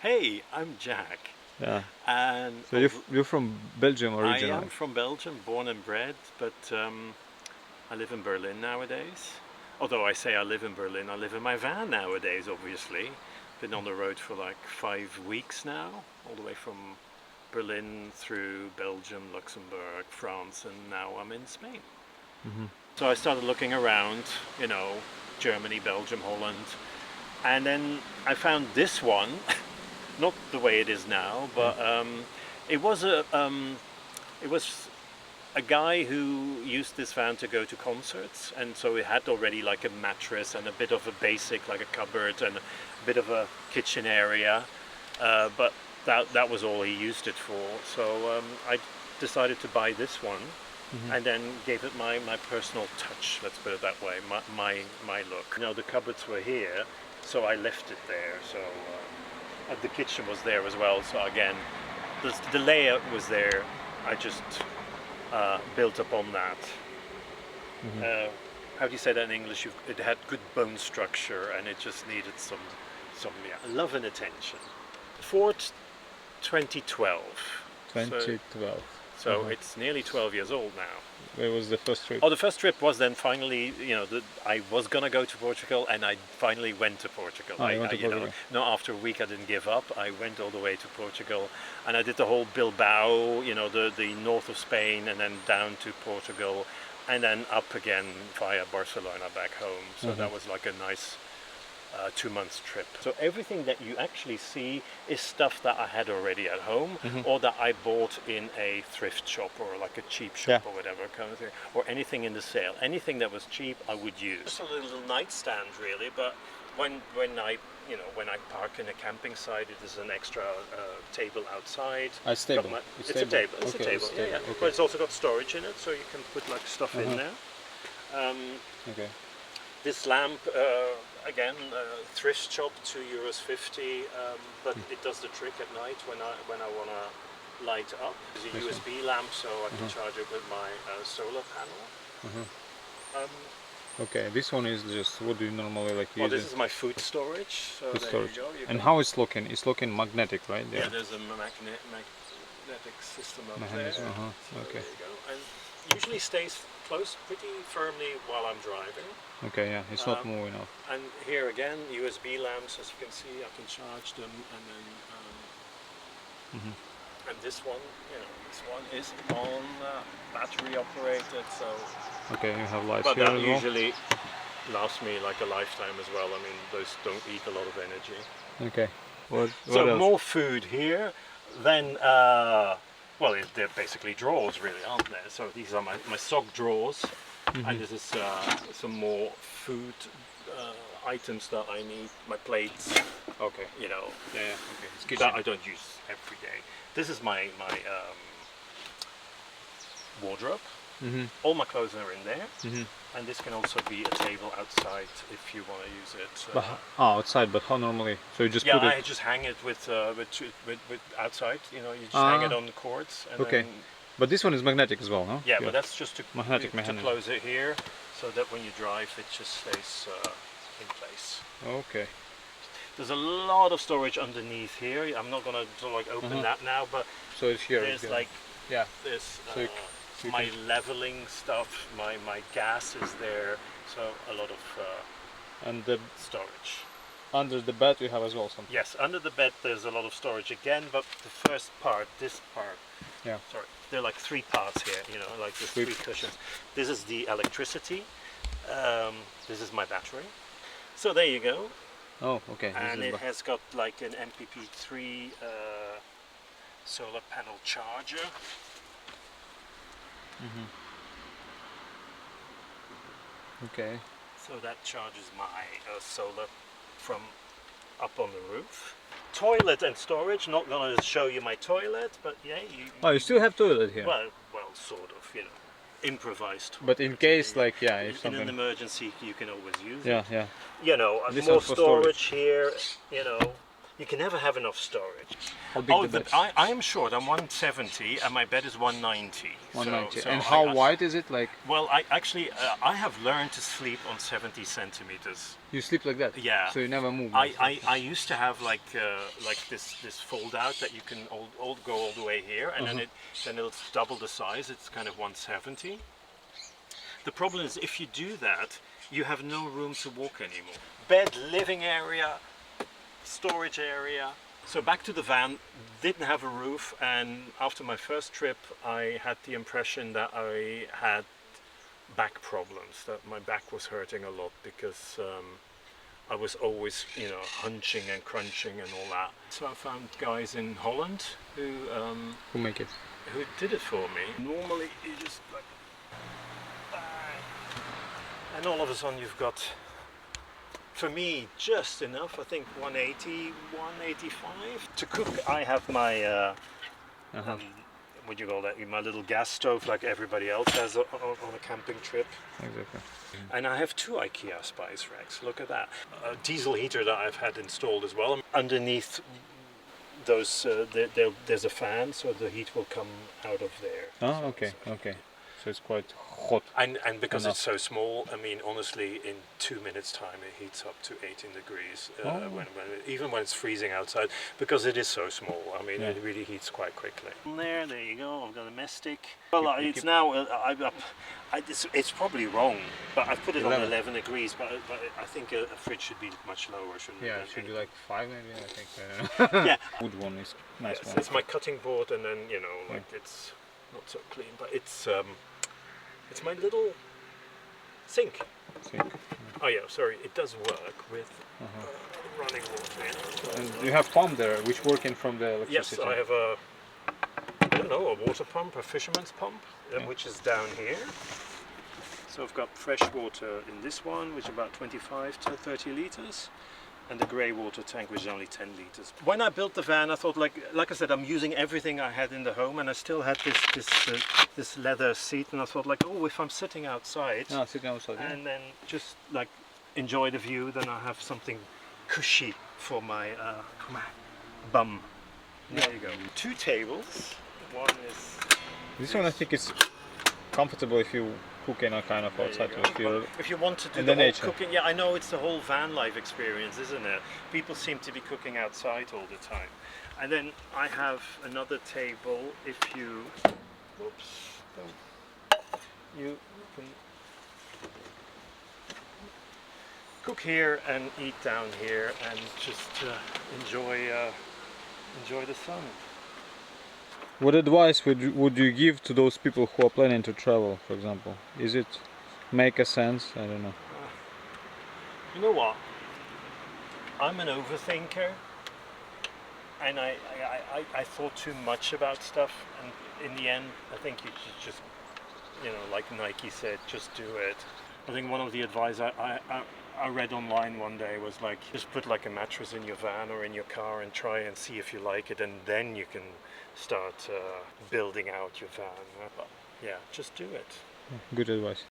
Hey, I'm Jack, Yeah. and So you're from Belgium I originally? am from Belgium, born and bred, but I live in Berlin nowadays. Although I say I live in Berlin, I live in my van nowadays, obviously. Been on the road for like 5 weeks now, all the way from Berlin through Belgium, Luxembourg, France, and now I'm in Spain. Hmm. So I started looking around, Germany, Belgium, Holland, and then I found this one. Not the way it is now, Yeah. but it was it was a guy who used this van to go to concerts, and so it had already like a mattress and a bit of a basic, like a cupboard and a bit of a kitchen area, but that was all he used it for. So I decided to buy this one, Hmm. and then gave it my personal touch. Let's put it that way. My look. The cupboards were here, so I left it there. So. And the kitchen was there as well. So again, the layout was there. I just built upon that. Hmm. How do you say that in English? It had good bone structure, and it just needed some love and attention. Ford 2012. So 2012. so it's nearly 12 years old now. Where was the first trip? Oh, the first trip was then finally, I was gonna go to Portugal, and I finally went to Portugal. You went to Portugal. No, after a week I didn't give up. I went all the way to Portugal, and I did the whole Bilbao, the north of Spain, and then down to Portugal, and then up again via Barcelona back home. So that was like a nice 2 months trip. So everything that you actually see is stuff that I had already at home, or that I bought in a thrift shop or like a cheap shop or whatever kind of thing, or anything in the sale. Anything that was cheap, I would use. Just a little nightstand, really. But when I park in a camping site, it is an extra table outside. It's stable. It's a table. It's okay, a table. stable. Yeah. Okay. But it's also got storage in it, so you can put like stuff in there. Okay. This lamp, again, thrift shop, €2.50, but it does the trick at night when I want to light up. It's a USB lamp, so I can charge it with my solar panel. Okay. This one is just what do you normally like Well, use? this is my food storage. So Food there storage. you go. And how it's looking? It's looking magnetic, right? Yeah, there's a magnetic system up Mechanism, there. So okay. there you go. And usually stays close pretty firmly while I'm driving. Okay. Yeah. It's not moving off. And here again, USB lamps, as you can see, I can charge them, and then and this one is on battery operated, so. Okay. You have lights But here that as well. usually lasts me like a lifetime as well. I mean, those don't eat a lot of energy. Okay. What So else? more food here, then they're basically drawers, really, aren't they? So these are my sock drawers, and this is some more food items that I need. My plates, Okay. Yeah. Okay. It's that kitchen. I don't use every day. This is my wardrobe. All my clothes are in there, and this can also be a table outside if you want to use it. But outside. But how normally? So you just Yeah, put I it. just hang it with outside. You just hang it on the cords. And Okay. then, But this one is magnetic as well, no? yeah, but that's just to mechanism. close it here, so that when you drive, it just stays in place. Okay. There's a lot of storage underneath here. I'm not gonna open that now, but So it's here. there's again. like Yeah. this. So you My leveling stuff, my gas is there, so a lot of And the storage. under the bed we have as well something. Yes, under the bed there's a lot of storage again, but the first part, this part, Yeah. sorry, there are like three parts here, like the three cushions. This is the electricity, this is my battery. So there you go, Oh, okay. and This it is has got like an MPP3 solar panel charger. okay. So that charges my solar from up on the roof. Toilet and storage, not going to show you my toilet, but yeah, Oh, you still have toilet here. well, sort of, improvised. But in case, like, yeah, if In something. an emergency, you can always use Yeah, it. yeah. You know, This more one's for storage here, You can never have enough storage. How big Oh, the bed? I am short. I'm 170 and my bed is 190. 190. So And how I- wide is it? Like Well, I actually I have learned to sleep on 70 centimeters. you sleep like that? Yeah. So you never move. I used to have like this fold out that you can go all the way here, and then it'll double the size. It's kind of 170. The problem is if you do that, you have no room to walk anymore. Bed, living area, storage area. So back to the van, didn't have a roof, and after my first trip I had the impression that I had back problems, that my back was hurting a lot because I was always, hunching and crunching and all that. So I found guys in Holland Who make it? who did it for me. Normally you just like, and all of a sudden you've got, for me, just enough, I think 180, 185. To cook, I have my, what do you call that, my little gas stove like everybody else has on a camping trip. Exactly. And I have 2 IKEA spice racks, look at that. A diesel heater that I've had installed as well. Underneath those, there's a fan, so the heat will come out of there. Oh, okay, okay. So it's quite hot. And because Enough. it's so small, I mean, honestly, in 2 minutes' time it heats up to 18 degrees. Even when it's freezing outside, because it is so small. I mean, it really heats quite quickly. There you go. I've got a Mestic. Well, it's now. It's probably wrong, but I've put it on 11 degrees. But I think a fridge should be much lower, shouldn't it? Yeah, it should be like 5 maybe. I think. I don't know. Yeah. Wood one is nice Yes, one. it's my cutting board, and then it's not so clean, but it's my little sink. Sink. Oh yeah, sorry, it does work with running water in. And you have pump there, which working from the Yes, electricity. I have a water pump, a fisherman's pump, which is down here. So I've got fresh water in this one, which is about 25 to 30 liters. And the grey water tank, which is only 10 liters. When I built the van, I thought, like I said, I'm using everything I had in the home, and I still had this leather seat, and I thought, oh, if I'm sitting outside, Sitting outside. and then just like enjoy the view, then I have something cushy for my bum. There you go. 2 tables. One is. This one I think is comfortable if you cook in a kind of outside There you to go. feel. But if you want to do in the the whole nature. cooking, yeah, I know it's the whole van life experience, isn't it? People seem to be cooking outside all the time. And then I have another table. If you, you can cook here and eat down here, and just enjoy the sun. What advice would you give to those people who are planning to travel, for example? Is it make a sense? I don't know. You know what? I'm an overthinker, and I thought too much about stuff, and in the end, I think you should just, like Nike said, just do it. I think one of the advice I read online one day was like, just put like a mattress in your van or in your car and try and see if you like it, and then you can start building out your van. But yeah, just do it. Good advice.